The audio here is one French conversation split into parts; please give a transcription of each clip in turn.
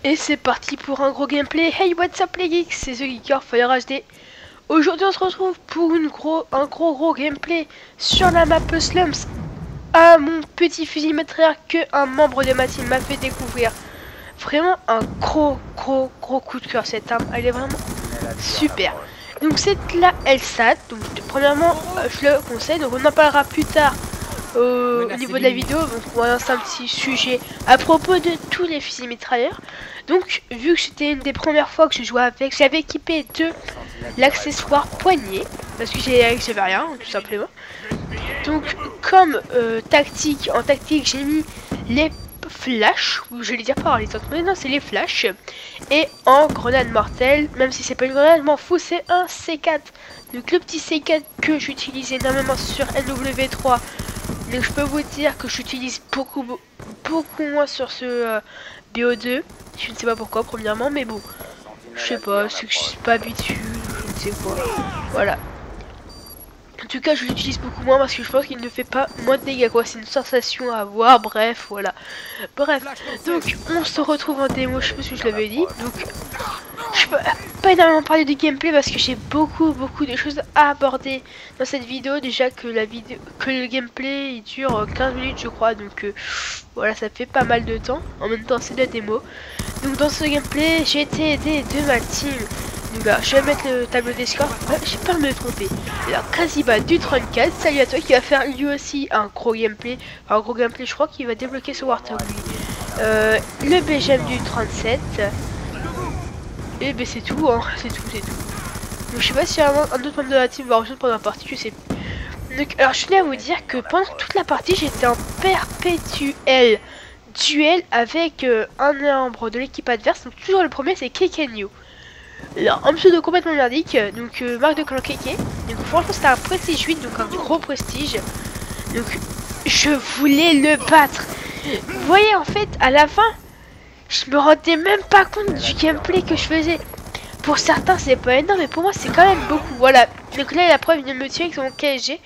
Et c'est parti pour un gros gameplay. Hey, what's up les geeks, c'est The Geeker Fire HD. Aujourd'hui on se retrouve pour un gros gameplay sur la map Slums. À mon petit fusil matraire que un membre de ma team m'a fait découvrir. Vraiment un gros coup de cœur cette arme, elle est vraiment super. Donc c'est la LSAT, donc premièrement je le conseille, donc on en parlera plus tard au niveau de la vidéo. Donc on va lancer un petit sujet à propos de tous les fusils mitrailleurs. Donc vu que c'était une des premières fois que je jouais avec, j'avais équipé de l'accessoire poignet parce que j'avais rien tout simplement. Donc comme tactique, en tactique j'ai mis les flash, ou je vais dire pas les autres, mais non c'est les flash. Et en grenade mortelle, même si c'est pas une grenade, je m'en fous, c'est un C4. Donc le petit C4 que j'utilise énormément sur NW3. Donc je peux vous dire que j'utilise beaucoup moins sur ce BO2. Je ne sais pas pourquoi premièrement, mais bon. Je sais pas, c'est que je suis pas habitué, je ne sais quoi. Voilà. En tout cas, je l'utilise beaucoup moins parce que je pense qu'il ne fait pas moins de dégâts, quoi. C'est une sensation à avoir, bref, voilà. Bref, donc on se retrouve en démo, je sais pas si je l'avais dit. Donc, je peux pas énormément parler de gameplay parce que j'ai beaucoup de choses à aborder dans cette vidéo. Déjà que le gameplay il dure 15 minutes, je crois. Donc, voilà, ça fait pas mal de temps. En même temps, c'est de la démo. Donc, dans ce gameplay, j'ai été aidé de ma team. Donc là, je vais mettre le tableau des scores. J'ai peur de me tromper. Alors, Kaziba du 34, salut à toi, qui va faire lui aussi un gros gameplay. Un gros gameplay, je crois qu'il va débloquer ce Warthog lui. Le BGM du 37. Et ben c'est tout, hein. C'est tout. Donc je sais pas si un autre membre de la team va rejoindre pendant la partie, je sais. Donc, alors je tenais à vous dire que pendant toute la partie, j'étais en perpétuel duel avec un membre de l'équipe adverse. Donc toujours le premier, c'est Kekenyu. Alors, un pseudo complètement merdique, donc marque de clan Keke. Donc franchement c'était un prestige 8, donc un gros prestige. Donc je voulais le battre. Vous voyez en fait à la fin, je me rendais même pas compte du gameplay que je faisais. Pour certains c'est pas énorme, mais pour moi c'est quand même beaucoup. Voilà, donc là la preuve il vient de me tuer avec son KSG.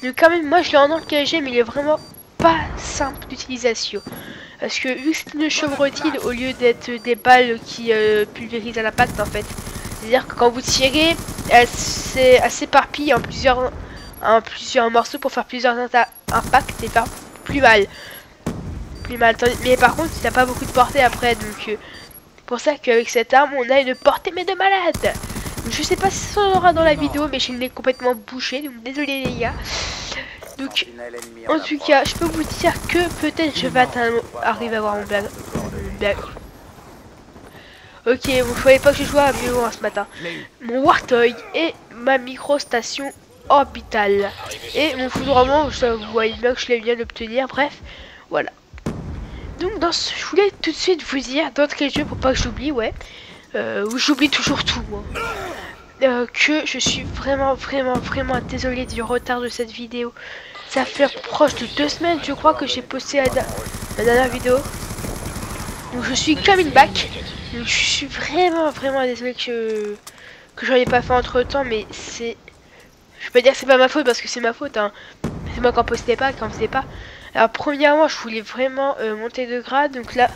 Donc quand même moi je l'ai en le KSG, mais il est vraiment pas simple d'utilisation. Parce que vu que c'est une chevrotine au lieu d'être des balles qui pulvérisent à l'impact en fait. C'est-à-dire que quand vous tirez, elle s'éparpille en plusieurs morceaux pour faire plusieurs impacts et faire plus mal. Mais par contre, il n'a pas beaucoup de portée après. Donc pour ça qu'avec cette arme, on a une portée mais de malade. Donc, je sais pas si ça en aura dans la vidéo, mais je l'ai complètement bouché. Donc désolé les gars. Donc, en tout cas, je peux vous dire que peut-être je vais arriver à avoir mon blague. Ok, vous ne savez pas que je joue à Bio ce matin. Mon Warthog et ma micro-station orbitale. Et mon foudroiement, vous voyez bien que je l'ai bien d'obtenir. Bref, voilà. Donc, je voulais tout de suite vous dire, d'entrée de jeu, pour pas que j'oublie, ouais. J'oublie toujours tout, moi. Que je suis vraiment désolé du retard de cette vidéo. Ça fait proche de 2 semaines, je crois, que j'ai posté la dernière vidéo. Donc je suis coming back. Donc je suis vraiment désolé que j'en ai pas fait entre temps, mais c'est... Je peux dire que c'est pas ma faute parce que c'est ma faute, hein. C'est moi qui en postais pas, qui en faisais pas. Alors premièrement, je voulais vraiment monter de grade. Donc là,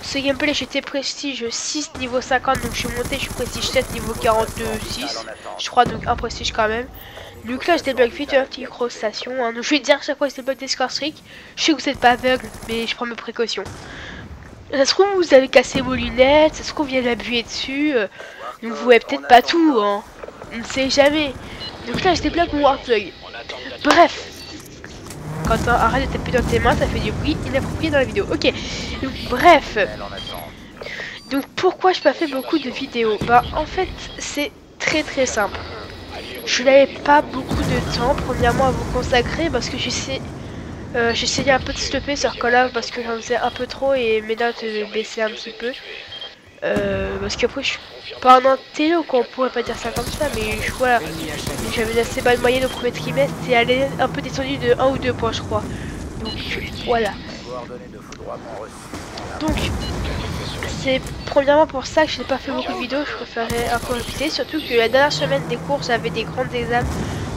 ce gameplay, j'étais prestige 6 niveau 50. Donc je suis prestige 7 niveau 46. Je crois, donc un prestige quand même. Donc là, je débloque vite une petite grosse station. Hein. Donc je vais dire à chaque fois que je débloque des scores streak. Je sais que vous n'êtes pas aveugle, mais je prends mes précautions. Ça se trouve, vous avez cassé vos lunettes, ça se trouve, il y a de la buée dessus. Donc vous voyez peut-être pas tout, hein. On ne sait jamais. Donc là, je débloque mon Warthog. Bref. Quand on arrête de taper dans tes mains, ça fait du bruit inapproprié dans la vidéo. Ok. Donc, bref. Donc pourquoi je n'ai pas fait beaucoup de vidéos? Bah en fait, c'est très simple. Je n'avais pas beaucoup de temps, premièrement, à vous consacrer parce que j'essayais un peu de stopper sur Call of parce que j'en faisais un peu trop et mes notes baissaient un petit peu. Parce qu'après je suis pas un intello, quoi, on pourrait pas dire ça comme ça, mais voilà. J'avais une assez bonne moyenne au premier trimestre et elle est un peu descendue de 1 ou 2 points je crois. Donc voilà. Donc c'est premièrement pour ça que je n'ai pas fait beaucoup de vidéos, je préférais un peu répéter, surtout que la dernière semaine des cours j'avais des grands examens,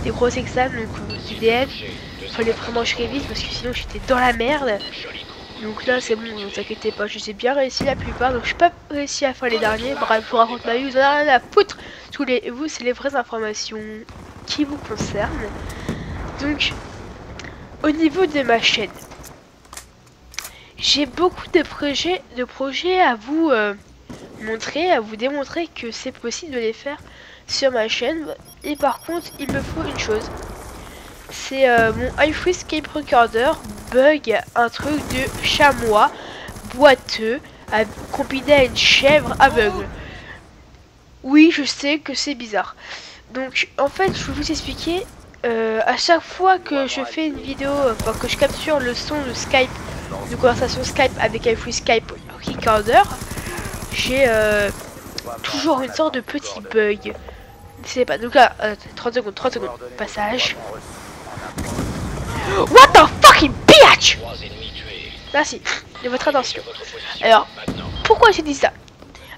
des gros examens, donc du DL. Il fallait vraiment que je révise parce que sinon j'étais dans la merde. Donc là c'est bon, ne vous inquiétez pas, je sais bien réussi la plupart, donc je n'ai pas réussi à faire les derniers. Bref, je vous raconte ma vie, vous en avez rien à foutre. Vous, c'est les vraies informations qui vous concernent. Donc, au niveau de ma chaîne, j'ai beaucoup de projets à vous montrer, à vous démontrer que c'est possible de les faire sur ma chaîne. Et par contre, il me faut une chose. C'est mon iFreeScape Recorder bug, un truc de chamois boiteux combiné à une chèvre aveugle. Oui, je sais que c'est bizarre. Donc, en fait, je vais vous expliquer. À chaque fois que je fais une vidéo, enfin que je capture le son de Skype, de conversation Skype avec iFreeScape Recorder, j'ai toujours une sorte de petit bug. C'est pas. Donc là, 30 secondes, passage. What the fucking bitch! Merci de votre attention. Alors, pourquoi j'ai dit ça?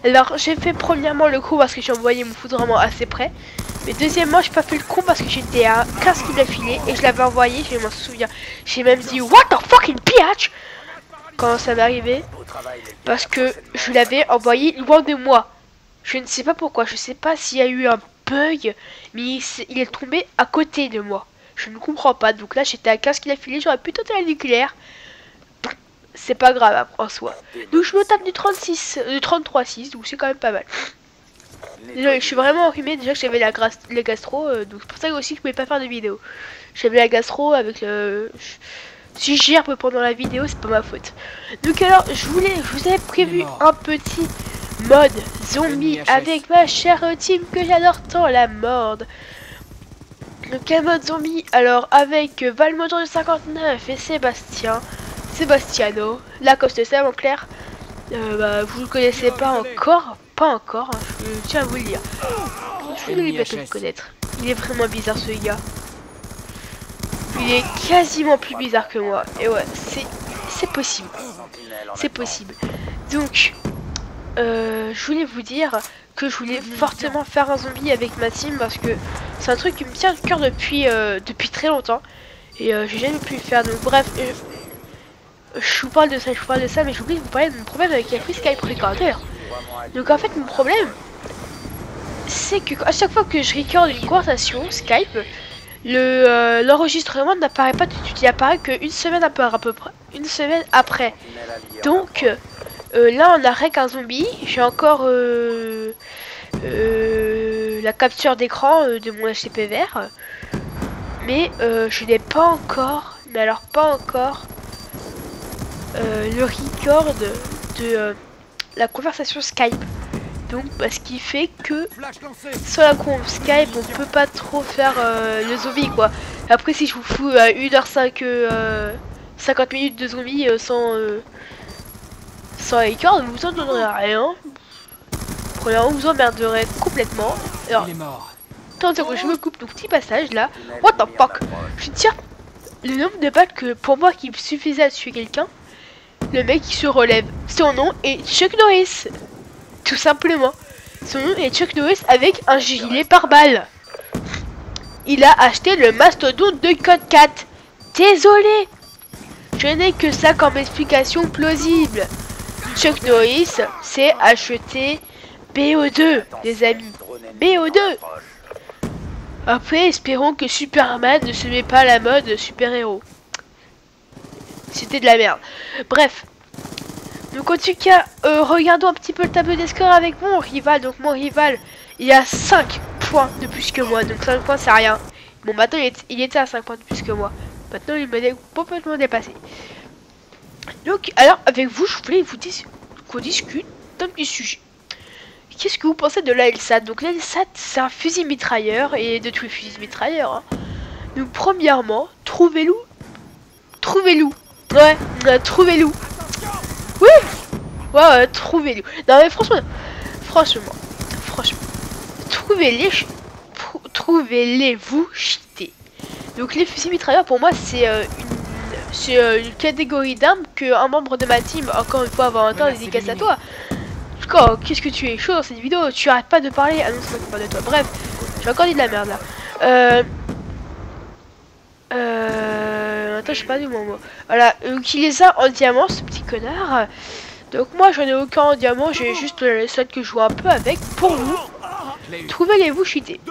Alors, j'ai fait premièrement le coup parce que j'ai envoyé mon foudrement assez près. Mais deuxièmement, j'ai pas fait le coup parce que j'étais à 15 km d'affilée et je l'avais envoyé, je m'en souviens. J'ai même dit what the fucking bitch quand ça m'est arrivé. Parce que je l'avais envoyé loin de moi. Je ne sais pas pourquoi, je sais pas s'il y a eu un bug, mais il est tombé à côté de moi. Je ne comprends pas. Donc là, j'étais à 15 km d'affilée, j'aurais pu tenter la nucléaire. C'est pas grave en soi. Donc je me tape du 33,6, donc c'est quand même pas mal. Désolé, je suis vraiment enrhumé. Déjà que j'avais la gastro, donc c'est pour ça aussi que je pouvais pas faire de vidéo. J'avais la gastro avec le... Si je gerbe pendant la vidéo, c'est pas ma faute. Donc alors, je vous avais prévu un petit mode zombie avec ma chère team que j'adore tant, la morde. Donc un mode zombie, alors avec Valmotor de 59 et Sebastiano, Lacoste Sam en clair. Vous le connaissez pas encore, hein, je tiens à vous le dire. Je voulais bientôt le connaître. Il est vraiment bizarre ce gars. Il est quasiment plus bizarre que moi. Et ouais, c'est possible. C'est possible. Donc, je voulais vous dire que je voulais fortement faire un zombie avec ma team parce que c'est un truc qui me tient à cœur depuis très longtemps. Et j'ai jamais pu le faire. Donc bref, je vous parle de ça, mais j'oublie de vous parler de mon problème avec iFreeScape Recorder. Donc en fait, mon problème, c'est que à chaque fois que je record une conversation Skype, l'enregistrement n'apparaît pas tout de suite, il apparaît qu'une semaine à peu près, une semaine après. Donc là, on arrête un zombie. J'ai encore la capture d'écran de mon HTTP vert, mais je n'ai pas encore, mais alors pas encore. Le record de la conversation Skype. Donc ce qui fait que sur la conf Skype on peut pas trop faire le zombie quoi. Après si je vous fous 1h05 50 minutes de zombie sans record, vous en donnerez rien. Premièrement vous emmerderez complètement. Alors tant que je me coupe donc petit passage là. What the fuck. Je tire le nombre de balles que pour moi qui suffisait à tuer quelqu'un. Le mec qui se relève. Son nom est Chuck Norris. Tout simplement. Son nom est Chuck Norris avec un gilet pare-balles. Il a acheté le mastodonte de Code 4. Désolé. Je n'ai que ça comme explication plausible. Chuck Norris s'est acheté BO2, les amis. BO2. Après, espérons que Superman ne se met pas à la mode super-héros. C'était de la merde. Bref. Donc en tout cas, regardons un petit peu le tableau des scores avec mon rival. Donc mon rival, il a 5 points de plus que moi. Donc 5 points, c'est rien. Bon, maintenant, il était à 5 points de plus que moi. Maintenant, il m'a complètement dépassé. Donc, alors, avec vous, je voulais vous dire qu'on discute d'un petit sujet. Qu'est-ce que vous pensez de l'ALSAT? Donc l'ALSAT, c'est un fusil mitrailleur. Et de tous les fusils mitrailleurs. Hein. Donc premièrement, trouvez-le. Ouais, trouvez-le. Oui. Ouais, trouvez-le. Non mais franchement, trouvez-les vous cheatés. Donc les fusils mitrailleurs pour moi c'est une catégorie d'armes que un membre de ma team, encore une fois avant un temps, dédicace à toi. Qu'est-ce que tu es chaud dans cette vidéo? Tu arrêtes pas de parler. Ah non, c'est pas de toi. Bref, j'ai encore dit de la merde là. Attends, je sais pas du moment. Voilà, donc il les a en diamant, ce petit connard. Donc moi, j'en ai aucun en diamant, j'ai juste les slots que je joue un peu avec. Pour vous, trouvez-les-vous cheatés.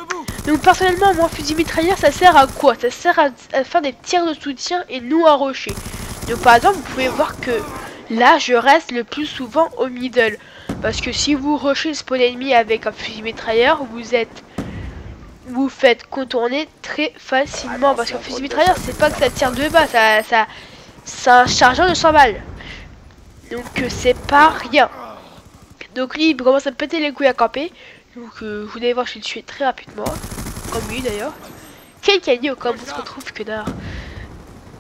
Donc personnellement, mon fusil mitrailleur, ça sert à quoi? Ça sert à faire des tirs de soutien et nous à rusher. Donc par exemple, vous pouvez voir que là, je reste le plus souvent au middle. Parce que si vous rushez le spawn ennemi avec un fusil mitrailleur, vous faites contourner très facilement. Parce qu'un fusil mitrailleur, c'est pas que ça tire de bas, c'est un chargeur de 100 balles. Donc c'est pas rien. Donc lui, il commence à me péter les couilles à camper. Donc vous allez voir, je vais le tuer très rapidement. Comme lui d'ailleurs. Quel cagnot comme on se retrouve, connard.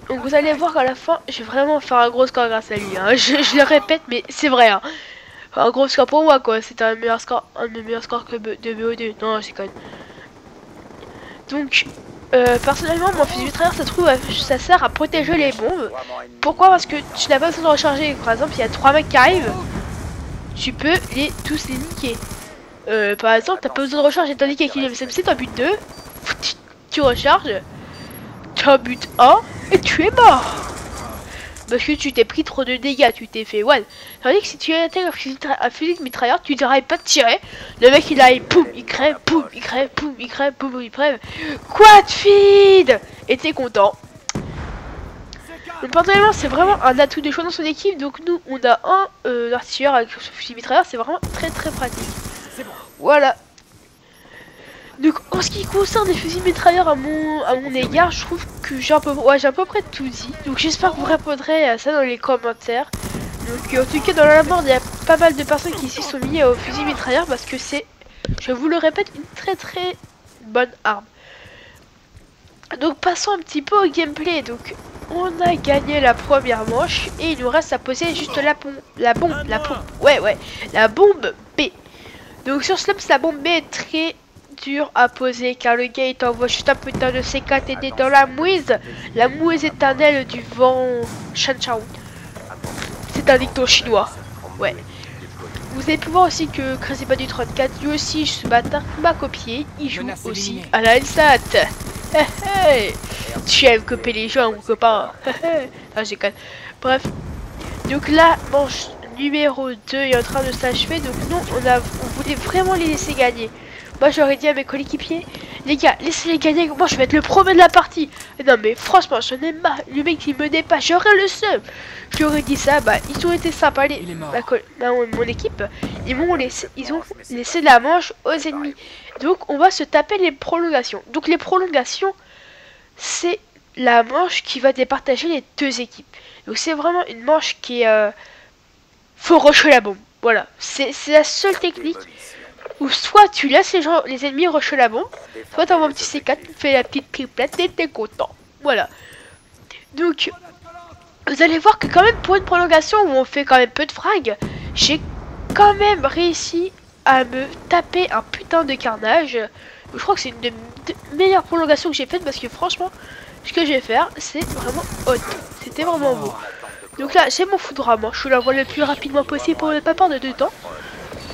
Donc vous allez voir qu'à la fin, je vais vraiment faire un gros score grâce à lui. Hein. Je le répète, mais c'est vrai. Hein. Un gros score pour moi, quoi. C'est un meilleur score, un de mes meilleurs scores que de BO2. Non, c'est con. Donc, personnellement, mon fusil mitrailleur, ça sert à protéger les bombes. Pourquoi? Parce que tu n'as pas besoin de recharger. Par exemple, il y a 3 mecs qui arrivent. Tu peux tous les niquer. Par exemple, t'as pas besoin de recharger, tandis qu'avec une MSMC, t'en butes 2. Tu recharges. T'en butes 1. Et tu es mort. Parce que tu t'es pris trop de dégâts, tu t'es fait one. Tandis que si tu intègres un fusil de mitrailleur, tu n'arrêtes pas de tirer. Le mec il arrive, poum, il crève, poum, il crève, poum, il crève, poum, il crève. Quoi de feed? Et t'es content. Donc personnellement c'est vraiment un atout de choix dans son équipe. Donc nous on a un artilleur avec ce fusil mitrailleur, c'est vraiment très très pratique. Voilà. Donc en ce qui concerne les fusils mitrailleurs à mon égard, je trouve que j'ai à peu près tout dit. Donc j'espère que vous répondrez à ça dans les commentaires. Donc en tout cas dans la board il y a pas mal de personnes qui s'y sont mis au fusil mitrailleur parce que c'est, je vous le répète, une très très bonne arme. Donc passons un petit peu au gameplay. Donc on a gagné la première manche et il nous reste à poser juste la bombe, la bombe B. Donc sur Slums, la bombe B est très dur à poser car le gars il t'envoie juste un putain de C4 et t'es dans la mouise éternelle du vent Shanchao. C'est un dicton chinois. Ouais. Vous allez pouvoir aussi que Crazy Bad du 34, lui aussi ce bâtard m'a copié. Il joue aussi à la LSAT. Tu aimes copier les gens mon copain. Ah j'ai calme. Bref. Donc là, manche numéro 2 est en train de s'achever. Donc nous on voulait vraiment les laisser gagner. Moi j'aurais dit à mes coéquipiers, les gars, laissez-les gagner, moi je vais être le premier de la partie. Non mais franchement, j'en ai marre, le mec il me dépasse, j'aurais le seum. J'aurais dit ça, bah ils ont été sympas, mon équipe, ils ont laissé de la manche aux ennemis. Donc on va se taper les prolongations. Donc les prolongations, c'est la manche qui va départager les deux équipes. Donc c'est vraiment une manche qui est... faut rusher la bombe, voilà, c'est la seule technique. Ou soit tu laisses les ennemis rusher la bombe, soit t'envoies un petit C4, tu fais la petite triplette et t'es content. Voilà. Donc, vous allez voir que quand même pour une prolongation où on fait quand même peu de frags, j'ai quand même réussi à me taper un putain de carnage. Je crois que c'est une des meilleures prolongations que j'ai faites parce que franchement, ce que je vais faire, c'est vraiment hot. C'était vraiment beau. Donc là, j'ai mon foudroiement. Je l'envoie le plus rapidement possible pour ne pas perdre de temps.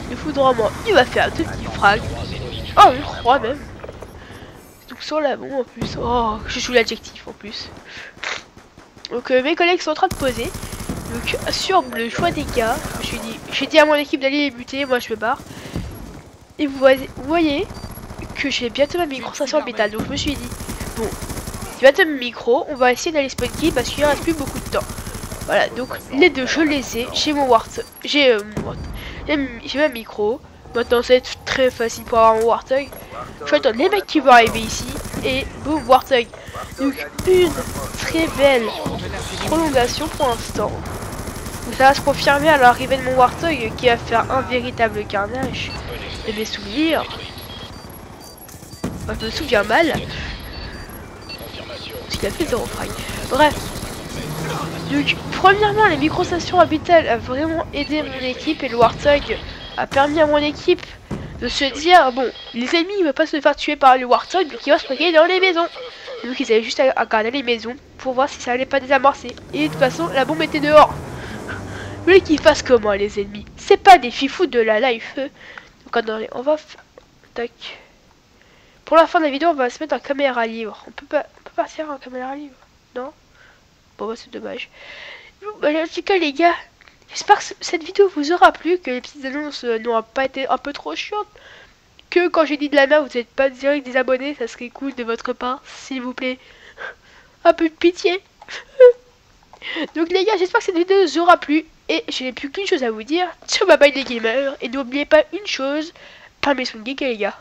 Le foudroiement, il va faire deux petits frags. Oh, je crois même. Donc sur la bombe en plus. Oh, je joue l'adjectif en plus. Donc mes collègues sont en train de poser. Donc sur le choix des gars, j'ai dit à mon équipe d'aller les buter, moi je me barre. Et vous voyez que j'ai bientôt ma micro-station orbital. Donc je me suis dit, bon, c'est bientôt ma micro, on va essayer d'aller spawn kill parce qu'il ne reste plus beaucoup de temps. Voilà, donc les deux je les ai, j'ai mon Warthog, j'ai ma micro. Maintenant ça va être très facile pour avoir mon Warthog. Je vais attendre les mecs qui vont arriver ici et boum, Warthog. Donc une très belle prolongation pour l'instant. Ça va se confirmer à l'arrivée de mon Warthog qui va faire un véritable carnage. Et mes souvenirs, enfin, je me souviens mal parce qu'il a fait 0 frag. Bref. Donc premièrement les micro-stations habitales a vraiment aidé mon équipe et le Warthog a permis à mon équipe de se dire bon, les ennemis ne veulent pas se faire tuer par le Warthog donc il va se plaquer dans les maisons. Donc ils avaient juste à garder les maisons pour voir si ça allait pas désamorcer. Et de toute façon la bombe était dehors. Vous voulez qu'ils fassent comment les ennemis? C'est pas des fifous de la life. Donc attendez, on va tac. Pour la fin de la vidéo on va se mettre en caméra libre. On peut peut partir en caméra libre. Non? Bon bah c'est dommage. Bah, en tout cas les gars, j'espère que cette vidéo vous aura plu, que les petites annonces n'auront pas été un peu trop chiantes. Que quand j'ai dit de la merde, vous n'êtes pas direct des abonnés, ça serait cool de votre part, s'il vous plaît. Un peu de pitié. Donc les gars, j'espère que cette vidéo vous aura plu. Et je n'ai plus qu'une chose à vous dire. Ciao bye bye les gamers. Et n'oubliez pas une chose, pas mes son geek les gars.